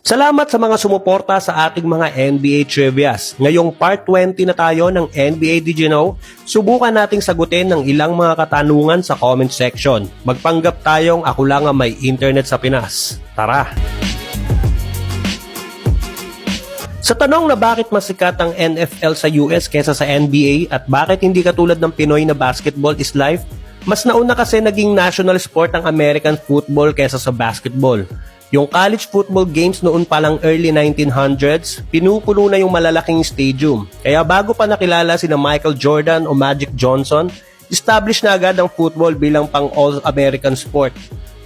Salamat sa mga sumuporta sa ating mga NBA Trivias. Ngayong part 20 na tayo ng NBA Did You Know, subukan nating sagutin ng ilang mga katanungan sa comment section. Magpanggap tayong ako lang ang may internet sa Pinas. Tara! Sa tanong na bakit mas sikat ang NFL sa US kesa sa NBA at bakit hindi katulad ng Pinoy na basketball is life, mas nauna kasi naging national sport ang American football kesa sa basketball. Yung college football games noon pa lang early 1900s, pinupuno na yung malalaking stadium. Kaya bago pa nakilala sina Michael Jordan o Magic Johnson, established na agad ang football bilang pang all-American sport.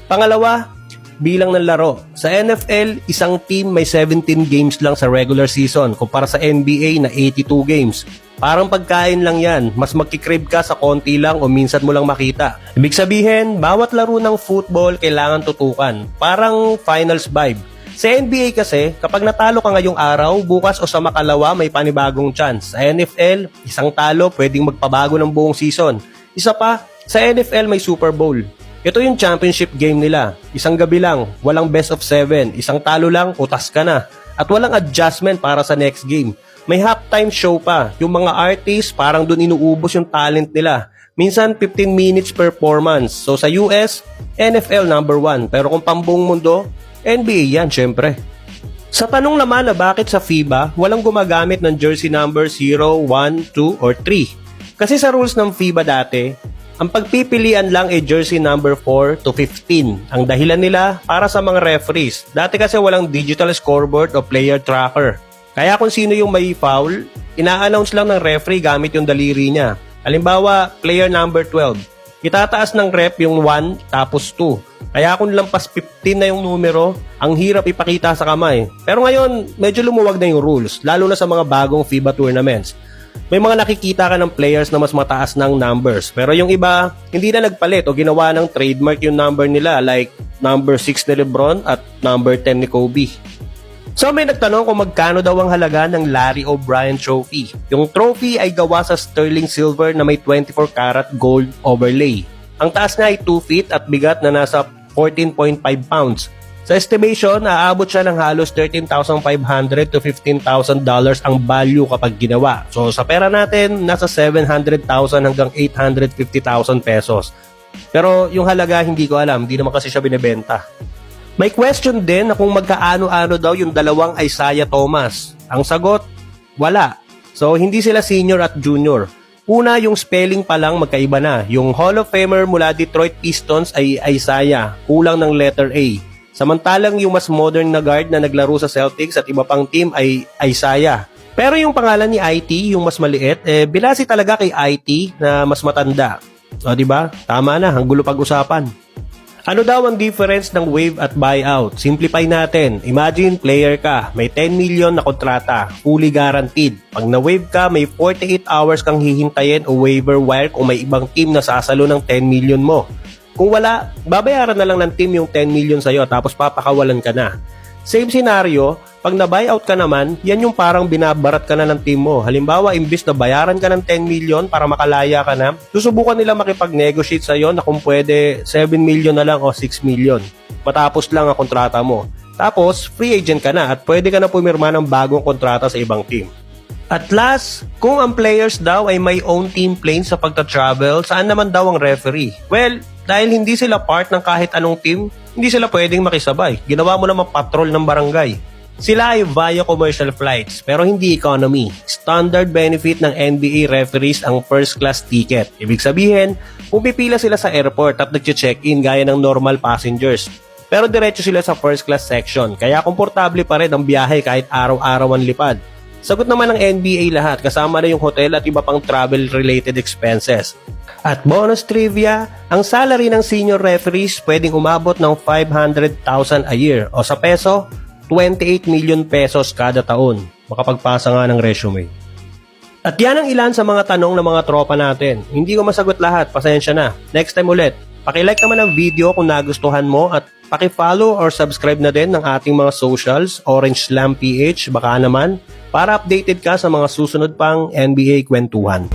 Pangalawa, bilang ng laro. Sa NFL, isang team may 17 games lang sa regular season kumpara sa NBA na 82 games. Parang pagkain lang yan, mas magkikrave ka sa konti lang o minsan mo lang makita. Ibig sabihin, bawat laro ng football kailangan tutukan. Parang finals vibe. Sa NBA kasi, kapag natalo ka ngayong araw, bukas o sa makalawa may panibagong chance. Sa NFL, isang talo pwedeng magpabago ng buong season. Isa pa, sa NFL may Super Bowl. Ito yung championship game nila. Isang gabi lang, walang best of 7. Isang talo lang, utas ka na. At walang adjustment para sa next game. May halftime show pa. Yung mga artists, parang dun inuubos yung talent nila. Minsan, 15 minutes performance. So sa US, NFL number 1. Pero kung pambuong mundo, NBA yan, syempre. Sa tanong naman na bakit sa FIBA, walang gumagamit ng jersey number 0, 1, 2, or 3. Kasi sa rules ng FIBA dati, ang pagpipilian lang ay jersey number 4 to 15. Ang dahilan nila para sa mga referees. Dati kasi walang digital scoreboard o player tracker. Kaya kung sino yung may foul, ina-announce lang ng referee gamit yung daliri niya. Halimbawa, player number 12. Itataas ng ref yung 1 tapos 2. Kaya kung lampas 15 na yung numero, ang hirap ipakita sa kamay. Pero ngayon, medyo lumuwag na yung rules, lalo na sa mga bagong FIBA tournaments. May mga nakikita ka ng players na mas mataas ng numbers. Pero yung iba, hindi na nagpalit o ginawa ng trademark yung number nila like number 6 ni Lebron at number 10 ni Kobe. So may nagtanong kung magkano daw ang halaga ng Larry O'Brien Trophy. Yung trophy ay gawa sa sterling silver na may 24 karat gold overlay. Ang taas niya ay 2 feet at bigat na nasa 14.5 pounds. Sa estimation, aabot siya ng halos $13,500 to $15,000 ang value kapag ginawa. So sa pera natin, nasa 700,000 hanggang 850,000 pesos. Pero yung halaga hindi ko alam, hindi naman kasi siya binebenta. May question din na kung magkaano-ano daw yung dalawang Isaiah Thomas. Ang sagot, wala. So hindi sila senior at junior. Una, yung spelling pa lang magkaiba na. Yung Hall of Famer mula Detroit Pistons ay Isaiah, kulang ng letter A. Samantalang yung mas modern na guard na naglaro sa Celtics at iba pang team ay Isaiah. Pero yung pangalan ni IT, yung mas maliit, binasi talaga kay IT na mas matanda. O diba? Tama na, ang gulo pag-usapan. Ano daw ang difference ng waive at buyout? Simplify natin. Imagine, player ka, may 10 million na kontrata, fully guaranteed. Pag na-waive ka, may 48 hours kang hihintayin o waiver wire kung may ibang team na sasalo ng 10 million mo. Kung wala, babayaran na lang ng team yung 10 million sa'yo tapos papakawalan ka na. Same scenario, pag na-buyout ka naman, yan yung parang binabarat ka na ng team mo. Halimbawa, imbis na bayaran ka ng 10 million para makalaya ka na, susubukan nila makipag-negotiate sa'yo na kung pwede 7 million na lang o 6 million. Matapos lang ang kontrata mo. Tapos, free agent ka na at pwede ka na pumirma ng bagong kontrata sa ibang team. At last, kung ang players daw ay may own team plane sa pagta-travel, saan naman daw ang referee? Well, dahil hindi sila part ng kahit anong team, hindi sila pwedeng makisabay. Ginawa mo naman patrol ng barangay. Sila ay via commercial flights, pero hindi economy. Standard benefit ng NBA referees ang first class ticket. Ibig sabihin, pumipila sila sa airport at nag-check-in gaya ng normal passengers. Pero diretso sila sa first class section, kaya komportable pa rin ang biyahe kahit araw-araw ang lipad. Sagot naman ng NBA lahat, kasama na yung hotel at iba pang travel-related expenses. At bonus trivia, ang salary ng senior referees pwedeng umabot ng 500,000 a year o sa peso, 28 million pesos kada taon. Makapagpasa nga ng resume. At yan ang ilan sa mga tanong ng mga tropa natin. Hindi ko masagot lahat, pasensya na. Next time ulit. Paki-like naman ang video kung nagustuhan mo at paki-follow or subscribe na din ng ating mga socials, Orange Slam PH, baka naman, para updated ka sa mga susunod pang NBA kwentuhan.